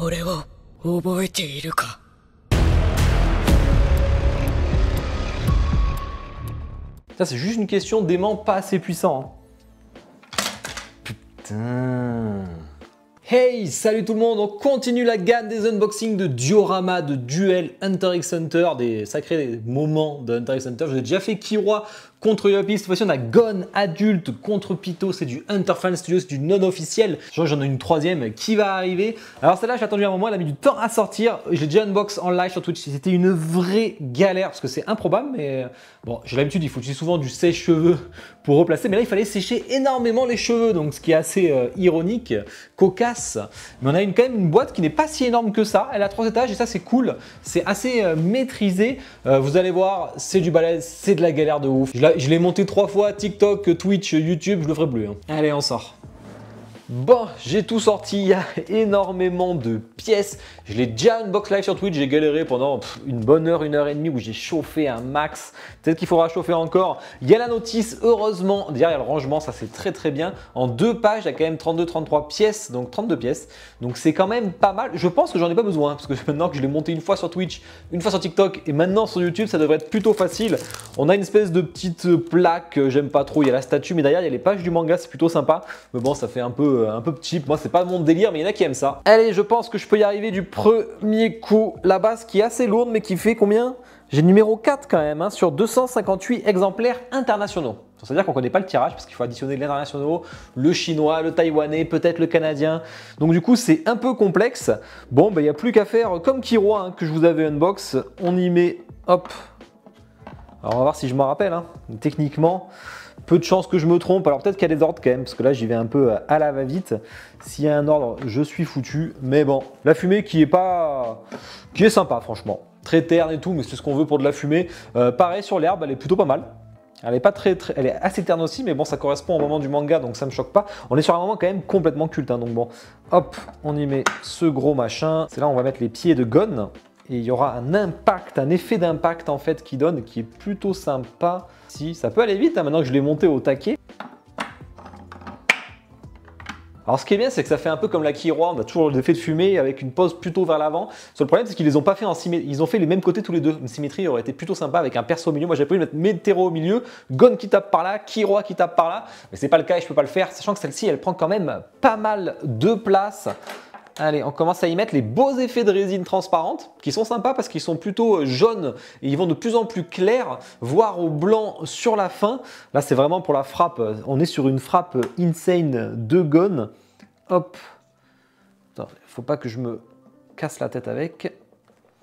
俺を覚えているか? Ça, c'est juste une question d'aimant pas assez puissant. Putain. Hey, salut tout le monde, on continue la gamme des unboxings de Diorama, de Duel, Hunter x Hunter, des sacrés moments de Hunter x Hunter. Je vous ai déjà fait Killua contre Yopi, cette fois-ci on a Gon adulte contre Python, c'est du Hunter Fan Studio, c'est du non officiel. J'en ai une troisième qui va arriver. Alors celle-là j'ai attendu un moment, elle a mis du temps à sortir. Je l'ai déjà unbox en live sur Twitch, c'était une vraie galère parce que c'est improbable, mais bon, j'ai l'habitude, il faut utiliser souvent du sèche-cheveux pour replacer, mais là il fallait sécher énormément les cheveux, donc ce qui est assez ironique, cocasse. Mais on a quand même une boîte qui n'est pas si énorme que ça, elle a 3 étages et ça c'est cool, c'est assez maîtrisé. Vous allez voir, c'est du balèze, c'est de la galère de ouf. Je l'ai monté 3 fois, TikTok, Twitch, YouTube, je le ferai plus. Hein. Allez, on sort. Bon, j'ai tout sorti, il y a énormément de pièces. Je l'ai déjà unbox live sur Twitch, j'ai galéré pendant une bonne heure, 1h30 où j'ai chauffé un max. Peut-être qu'il faudra chauffer encore. Il y a la notice, heureusement. Derrière, il y a le rangement, ça c'est très très bien. En 2 pages, il y a quand même 32-33 pièces, donc 32 pièces. Donc c'est quand même pas mal. Je pense que j'en ai pas besoin, parce que maintenant que je l'ai monté une fois sur Twitch, une fois sur TikTok et maintenant sur YouTube, ça devrait être plutôt facile. On a une espèce de petite plaque, j'aime pas trop, il y a la statue, mais derrière, il y a les pages du manga, c'est plutôt sympa. Mais bon, ça fait un peu cheap, moi c'est pas mon délire, mais il y en a qui aiment ça. Allez, je pense que je peux y arriver du premier coup. La base qui est assez lourde, mais qui fait combien? J'ai le numéro 4 quand même, hein, sur 258 exemplaires internationaux. Ça veut dire qu'on ne connaît pas le tirage parce qu'il faut additionner les internationaux, le chinois, le taïwanais, peut-être le canadien. Donc du coup, c'est un peu complexe. Bon, il n'y a plus qu'à faire comme Killua hein, que je vous avais unbox. On y met, hop. Alors on va voir si je m'en rappelle. Hein. Techniquement, peu de chances que je me trompe. Alors peut-être qu'il y a des ordres quand même, parce que là j'y vais un peu à la va-vite. S'il y a un ordre, je suis foutu. Mais bon, la fumée qui est sympa franchement. Très terne et tout, mais c'est ce qu'on veut pour de la fumée. Pareil sur l'herbe, elle est plutôt pas mal. Elle est pas elle est assez terne aussi, mais bon, ça correspond au moment du manga, donc ça me choque pas. On est sur un moment quand même complètement culte, hein, donc bon. Hop, on y met ce gros machin. C'est là où on va mettre les pieds de Gon. Et il y aura un impact, un effet d'impact en fait qui donne, qui est plutôt sympa. Si, ça peut aller vite, hein, maintenant que je l'ai monté au taquet. Alors ce qui est bien, c'est que ça fait un peu comme la Killua, on a toujours l'effet de fumée avec une pose plutôt vers l'avant. Le problème, c'est qu'ils les ont pas fait en symétrie, ils ont fait les mêmes côtés tous les deux. Une symétrie aurait été plutôt sympa avec un perso au milieu. Moi, j'avais prévu de mettre Météro au milieu, Gon qui tape par là, Killua qui tape par là. Mais c'est pas le cas et je peux pas le faire, sachant que celle-ci, elle prend quand même pas mal de place. Allez, on commence à y mettre les beaux effets de résine transparente qui sont sympas parce qu'ils sont plutôt jaunes et ils vont de plus en plus clairs, voire au blanc sur la fin. Là, c'est vraiment pour la frappe. On est sur une frappe insane de Gon. Hop. Attends, faut pas que je me casse la tête avec.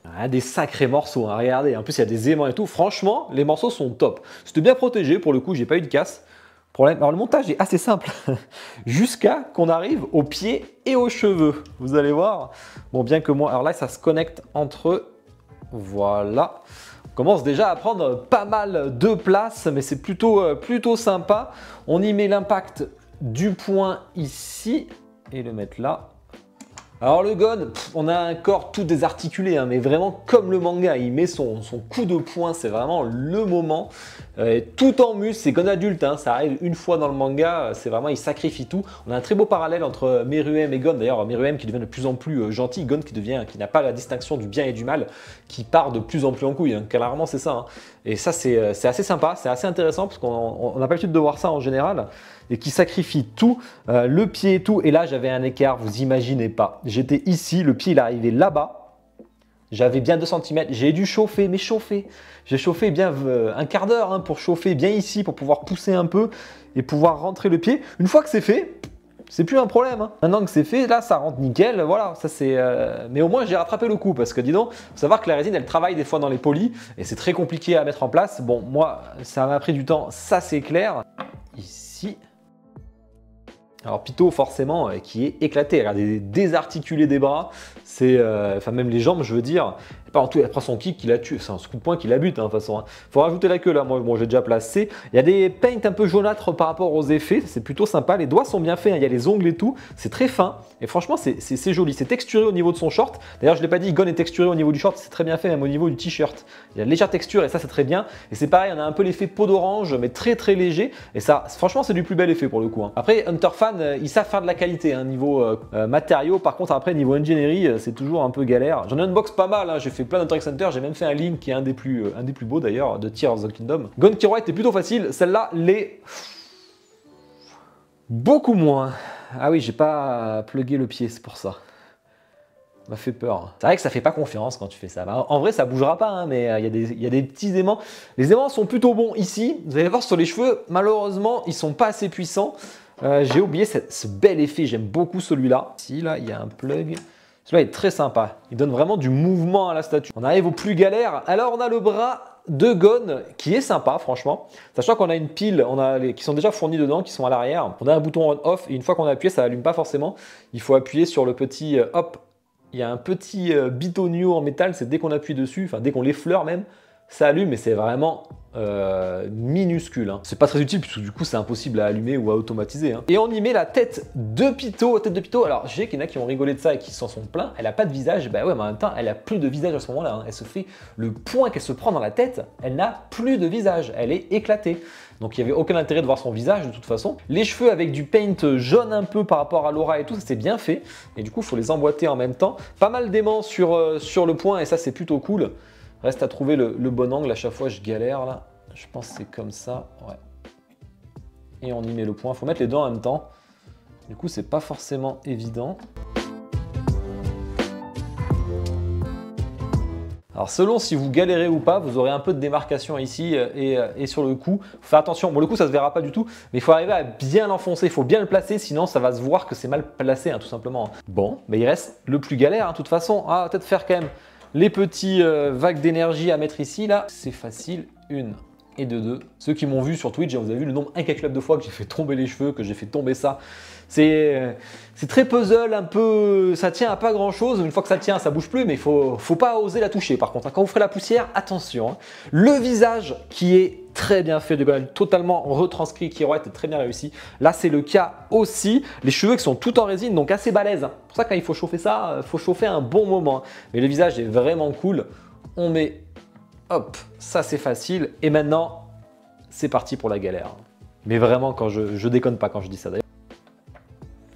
Ah, des sacrés morceaux, hein, regardez. En plus, il y a des aimants et tout. Franchement, les morceaux sont top. C'était bien protégé pour le coup, j'ai pas eu de casse. Alors le montage est assez simple jusqu'à qu'on arrive aux pieds et aux cheveux. Vous allez voir. Bon, bien que moi, alors là, ça se connecte entre eux. Voilà. On commence déjà à prendre pas mal de place, mais c'est plutôt sympa. On y met l'impact du point ici et le mettre là. Alors le Gon, on a un corps tout désarticulé, hein, mais vraiment comme le manga, il met son coup de poing, c'est vraiment le moment. Tout en muscle, c'est Gon adulte, hein, ça arrive une fois dans le manga, c'est vraiment, il sacrifie tout. On a un très beau parallèle entre Meruem et Gon, d'ailleurs Meruem qui devient de plus en plus gentil, Gon qui n'a pas la distinction du bien et du mal, qui part de plus en plus en couille, hein, clairement c'est ça. Hein. Et ça c'est assez sympa, c'est assez intéressant parce qu'on n'a pas l'habitude de voir ça en général. Et qui sacrifie tout, le pied et tout. Et là, j'avais un écart, vous imaginez pas. J'étais ici, le pied, il arrivait là-bas. J'avais bien 2 cm. J'ai dû chauffer, mais chauffer. J'ai chauffé bien un quart d'heure hein, pour chauffer bien ici, pour pouvoir pousser un peu et pouvoir rentrer le pied. Une fois que c'est fait, c'est plus un problème. Hein. Maintenant que c'est fait, là, ça rentre nickel. Voilà, ça c'est. Mais au moins, j'ai rattrapé le coup parce que dis donc, faut savoir que la résine, elle travaille des fois dans les polis et c'est très compliqué à mettre en place. Bon, moi, ça m'a pris du temps, ça c'est clair. Ici. Alors Python forcément qui est éclaté, regardez, désarticulé des bras, c'est, enfin même les jambes je veux dire, pas en tout, elle prend son kick qui la tue, c'est un coup de poing qui la bute, hein, de toute façon. Hein. Faut rajouter la queue là, moi bon, j'ai déjà placé. Il y a des paints un peu jaunâtres par rapport aux effets, c'est plutôt sympa. Les doigts sont bien faits, hein. Il y a les ongles et tout, c'est très fin. Et franchement, c'est joli. C'est texturé au niveau de son short. D'ailleurs, je l'ai pas dit, Gon est texturé au niveau du short, c'est très bien fait, même au niveau du t-shirt. Il y a une légère texture et ça, c'est très bien. Et c'est pareil, on a un peu l'effet peau d'orange, mais très très léger. Et ça, franchement, c'est du plus bel effet pour le coup. Hein. Après, Hunter Fan, ils savent faire de la qualité, hein, niveau matériaux. Par contre, après, niveau ingénierie, c'est toujours un peu galère. J'en ai unbox pas mal, hein. J'ai fait plein d'Hunter x Hunter, j'ai même fait un Link qui est un des plus beaux d'ailleurs, de Tears of the Kingdom. Gon Killua était plutôt facile, celle-là l'est beaucoup moins. Ah oui, j'ai pas plugué le pied, c'est pour ça. Ça m'a fait peur. C'est vrai que ça fait pas confiance quand tu fais ça. Bah, en vrai, ça bougera pas, hein, mais il y a des petits aimants. Les aimants sont plutôt bons ici. Vous allez voir sur les cheveux, malheureusement, ils sont pas assez puissants. J'ai oublié ce bel effet, j'aime beaucoup celui-là. Ici, là, il y a un plug. Celui-là est très sympa. Il donne vraiment du mouvement à la statue. On arrive au plus galère. Alors, on a le bras de Gon qui est sympa, franchement. Sachant qu'on a une pile qui sont déjà fournis dedans, qui sont à l'arrière. On a un bouton on-off et une fois qu'on a appuyé, ça n'allume pas forcément. Il faut appuyer sur le petit hop. Il y a un petit bitonio en métal, c'est dès qu'on appuie dessus, enfin dès qu'on l'effleure même, ça allume, mais c'est vraiment minuscule. Hein. C'est pas très utile puisque du coup c'est impossible à allumer ou à automatiser. Hein. Et on y met la tête de Pyto. Alors j'ai qu'il y en a qui ont rigolé de ça et qui s'en sont plaints. Elle a pas de visage, bah ouais, mais en même temps elle a plus de visage à ce moment-là. Hein. Elle se fait le point qu'elle se prend dans la tête, elle n'a plus de visage, elle est éclatée. Donc il n'y avait aucun intérêt de voir son visage de toute façon. Les cheveux avec du paint jaune un peu par rapport à l'aura et tout, ça c'est bien fait. Et du coup il faut les emboîter en même temps. Pas mal d'aimants sur le point et ça c'est plutôt cool. Reste à trouver le bon angle, à chaque fois je galère là. Je pense que c'est comme ça, ouais. Et on y met le point, il faut mettre les deux en même temps. Du coup c'est pas forcément évident. Alors selon si vous galérez ou pas, vous aurez un peu de démarcation ici et sur le cou. Faut faire attention, bon le coup ça se verra pas du tout, mais il faut arriver à bien l'enfoncer, il faut bien le placer, sinon ça va se voir que c'est mal placé hein, tout simplement. Bon, mais il reste le plus galère hein, de toute façon. Ah, peut-être faire quand même les petits vagues d'énergie à mettre ici là. C'est facile, 1 et 2. Ceux qui m'ont vu sur Twitch, vous avez vu le nombre incalculable de fois que j'ai fait tomber les cheveux, que j'ai fait tomber ça. C'est très puzzle, un peu, ça tient à pas grand chose. Une fois que ça tient, ça bouge plus, mais faut pas oser la toucher. Par contre, quand vous ferez la poussière, attention. Hein. Le visage qui est très bien fait, totalement retranscrit, qui aurait été très bien réussi. Là, c'est le cas aussi. Les cheveux qui sont tout en résine, donc assez balèzes. Hein. Pour ça, quand il faut chauffer ça, il faut chauffer un bon moment. Hein. Mais le visage est vraiment cool. On met, hop, ça c'est facile. Et maintenant, c'est parti pour la galère. Mais vraiment, quand je déconne pas quand je dis ça d'ailleurs.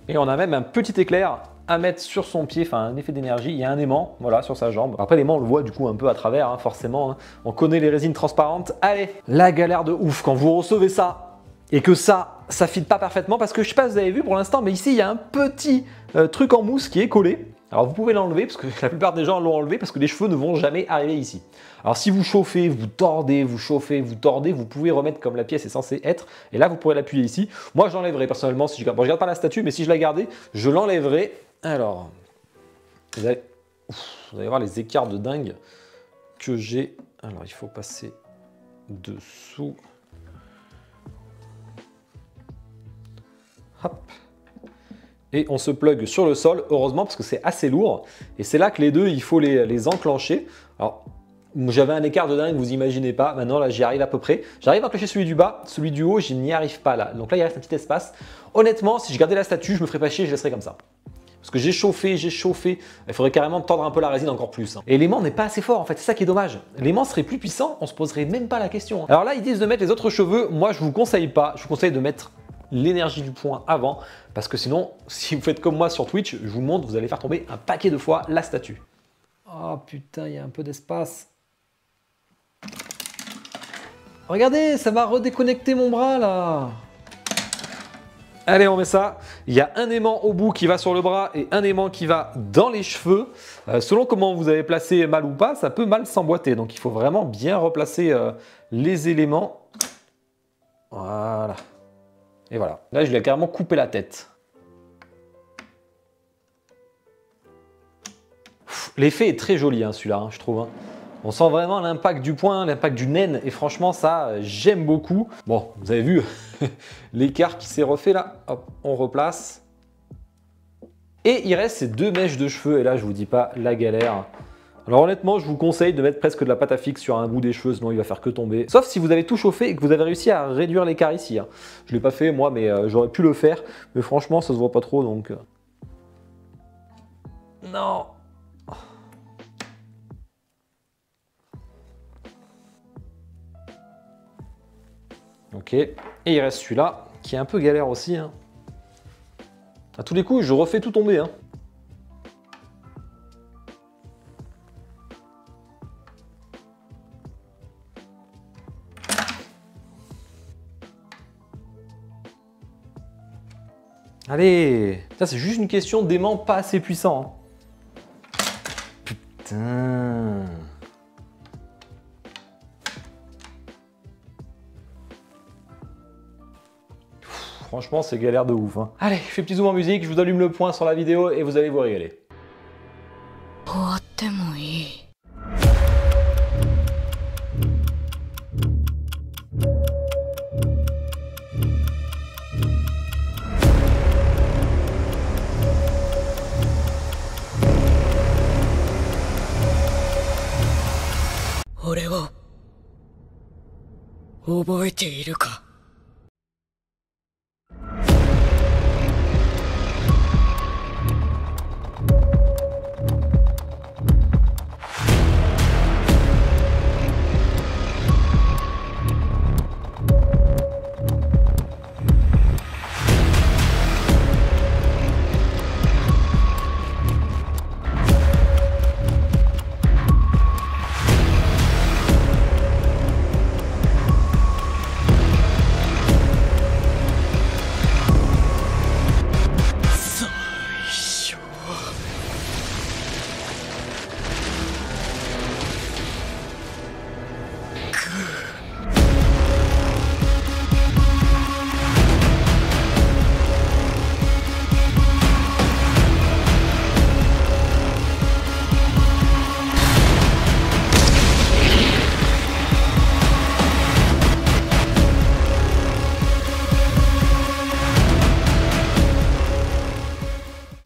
Et on a même un petit éclair à mettre sur son pied, enfin un effet d'énergie. Il y a un aimant, voilà, sur sa jambe. Après l'aimant, on le voit du coup un peu à travers, hein, forcément. Hein. On connaît les résines transparentes. Allez, la galère de ouf quand vous recevez ça et que ça fit pas parfaitement parce que je sais pas si vous avez vu pour l'instant, mais ici il y a un petit truc en mousse qui est collé. Alors vous pouvez l'enlever parce que la plupart des gens l'ont enlevé parce que les cheveux ne vont jamais arriver ici. Alors si vous chauffez, vous tordez, vous chauffez, vous tordez, vous pouvez remettre comme la pièce est censée être. Et là vous pourrez l'appuyer ici. Moi je l'enlèverai personnellement si je garde. Bon, je garde pas la statue, mais si je la gardais, je l'enlèverai. Alors, vous allez voir les écarts de dingue que j'ai. Alors il faut passer dessous. Hop. Et on se plug sur le sol, heureusement, parce que c'est assez lourd. Et c'est là que les deux, il faut les enclencher. Alors, j'avais un écart de dingue, vous imaginez pas. Maintenant, là, j'y arrive à peu près. J'arrive à enclencher celui du bas, celui du haut, je n'y arrive pas là. Donc là, il reste un petit espace. Honnêtement, si je gardais la statue, je me ferais pas chier, je laisserais comme ça. Parce que j'ai chauffé. Il faudrait carrément tordre un peu la résine encore plus. Hein. Et l'aimant n'est pas assez fort, en fait. C'est ça qui est dommage. L'aimant serait plus puissant, on se poserait même pas la question. Hein. Alors là, ils disent de mettre les autres cheveux. Moi, je vous conseille pas. Je vous conseille de mettre l'énergie du point avant, parce que sinon, si vous faites comme moi sur Twitch, je vous montre, vous allez faire tomber un paquet de fois la statue. Oh putain, il y a un peu d'espace. Regardez, ça va redéconnecter mon bras là. Allez, on met ça. Il y a un aimant au bout qui va sur le bras et un aimant qui va dans les cheveux. Selon comment vous avez placé mal ou pas, ça peut mal s'emboîter. Donc il faut vraiment bien replacer les éléments. Voilà. Et voilà. Là, je lui ai carrément coupé la tête. L'effet est très joli, hein, celui-là, hein, je trouve. Hein. On sent vraiment l'impact du point, l'impact du naine. Et franchement, ça, j'aime beaucoup. Bon, vous avez vu l'écart qui s'est refait là. Hop, on replace. Et il reste ces deux mèches de cheveux. Et là, je vous dis pas la galère. Alors honnêtement, je vous conseille de mettre presque de la pâte à fixe sur un bout des cheveux, sinon il va faire que tomber. Sauf si vous avez tout chauffé et que vous avez réussi à réduire l'écart ici. Hein. Je ne l'ai pas fait moi, mais j'aurais pu le faire. Mais franchement, ça se voit pas trop, donc... Non. Ok, et il reste celui-là, qui est un peu galère aussi. Hein. À tous les coups, je refais tout tomber. Hein. Allez, ça c'est juste une question d'aimant pas assez puissant. Hein. Putain. Franchement, c'est galère de ouf. Hein. Allez, je fais petit zoom en musique, je vous allume le point sur la vidéo et vous allez vous régaler. 終わってもいい。俺を覚えているか。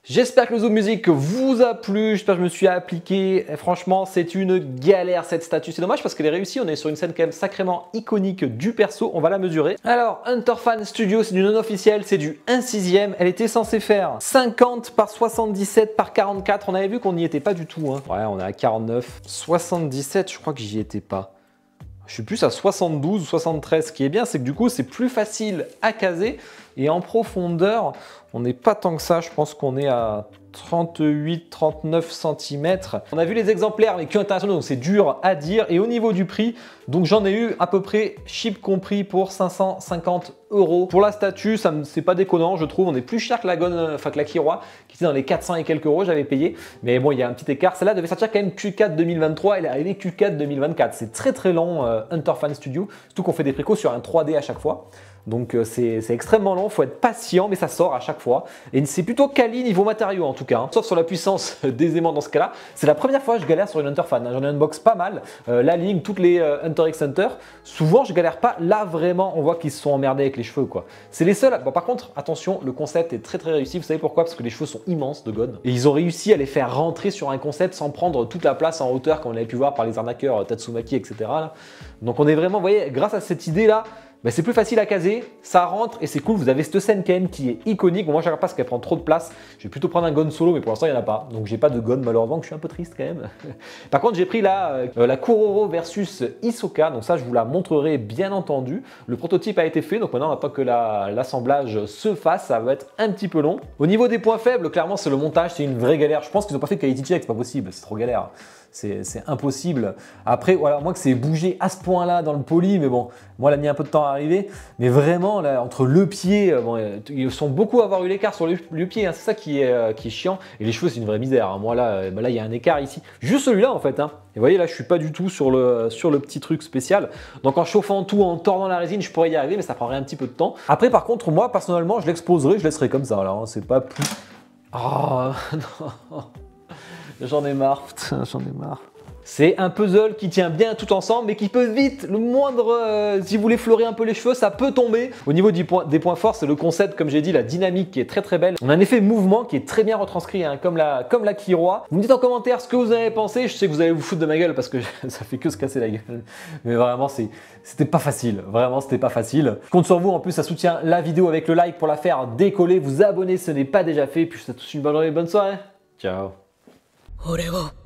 J'espère que le zoom musique vous a plu, j'espère que je me suis appliqué. Et franchement, c'est une galère cette statue. C'est dommage parce qu'elle est réussie, on est sur une scène quand même sacrément iconique du perso, on va la mesurer. Alors, Hunterfan Studio, c'est du non officiel, c'est du 1/6. Elle était censée faire 50 par 77 par 44. On avait vu qu'on n'y était pas du tout. Hein. Ouais, on est à 49. 77, je crois que j'y étais pas. Je suis plus à 72 ou 73. Ce qui est bien, c'est que du coup, c'est plus facile à caser. Et en profondeur, on n'est pas tant que ça. Je pense qu'on est à 38-39 cm. On a vu les exemplaires, mais que internationaux, donc c'est dur à dire. Et au niveau du prix, donc j'en ai eu à peu près, chip compris, pour 550 €. Pour la statue, c'est pas déconnant, je trouve. On est plus cher que la Gon, enfin que la Kiroa, qui était dans les 400 et quelques euros, j'avais payé. Mais bon, il y a un petit écart. Celle-là devait sortir quand même Q4 2023. Elle est arrivée Q4 2024. C'est très très long, Hunterfan Studio. Surtout qu'on fait des précos sur un 3D à chaque fois. Donc c'est extrêmement long, il faut être patient, mais ça sort à chaque fois. Et c'est plutôt quali niveau matériaux en tout cas, hein. Sauf sur la puissance des aimants dans ce cas-là. C'est la première fois que je galère sur une Hunterfan, hein. J'en ai unbox pas mal, la ligne, toutes les Hunter x Hunter. Souvent je galère pas, là vraiment on voit qu'ils se sont emmerdés avec les cheveux quoi. C'est les seuls, bon par contre attention, le concept est très très réussi, vous savez pourquoi? Parce que les cheveux sont immenses de God. Et ils ont réussi à les faire rentrer sur un concept sans prendre toute la place en hauteur comme on avait pu voir par les arnaqueurs Tatsumaki etc. Là. Donc on est vraiment, vous voyez, grâce à cette idée là, ben c'est plus facile à caser, ça rentre et c'est cool. Vous avez cette scène quand même qui est iconique. Bon, moi, je regarde pas parce qu'elle prend trop de place. Je vais plutôt prendre un gun solo, mais pour l'instant, il n'y en a pas. Donc, j'ai pas de gun malheureusement, que je suis un peu triste quand même. Par contre, j'ai pris la Kuroro versus Hisoka. Donc, ça, je vous la montrerai bien entendu. Le prototype a été fait. Donc, maintenant, on attend que l'assemblage se fasse. Ça va être un petit peu long. Au niveau des points faibles, clairement, c'est le montage. C'est une vraie galère. Je pense qu'ils n'ont pas fait de quality check. C'est pas possible. C'est trop galère. C'est impossible. Après, voilà, moi que c'est bougé à ce point-là dans le poly, mais bon, moi, elle a mis un peu de temps à arriver. Mais vraiment, là, entre le pied, bon, ils sont beaucoup à avoir eu l'écart sur le pied, hein, c'est ça qui est chiant. Et les cheveux, c'est une vraie misère. Hein. Moi, là, il y a un écart ici. Juste celui-là, en fait. Hein. Et vous voyez, là, je suis pas du tout sur le petit truc spécial. Donc, en chauffant tout, en tordant la résine, je pourrais y arriver, mais ça prendrait un petit peu de temps. Après, par contre, moi, personnellement, je l'exposerai, je laisserai comme ça. Là, hein, c'est pas plus... Oh, non. J'en ai marre, putain, j'en ai marre. C'est un puzzle qui tient bien tout ensemble mais qui peut vite, le moindre, si vous voulez fleurir un peu les cheveux, ça peut tomber. Au niveau des points forts, c'est le concept, comme j'ai dit, la dynamique qui est très belle. On a un effet mouvement qui est très bien retranscrit, hein, comme la Kiroa. Vous me dites en commentaire ce que vous en avez pensé. Je sais que vous allez vous foutre de ma gueule parce que ça fait que se casser la gueule. Mais vraiment, c'était pas facile. Vraiment, c'était pas facile. Je compte sur vous. En plus, ça soutient la vidéo avec le like pour la faire décoller. Vous abonner si ce n'est pas déjà fait. Puis je vous souhaite tous une bonne journée, bonne soirée. Ciao. 俺を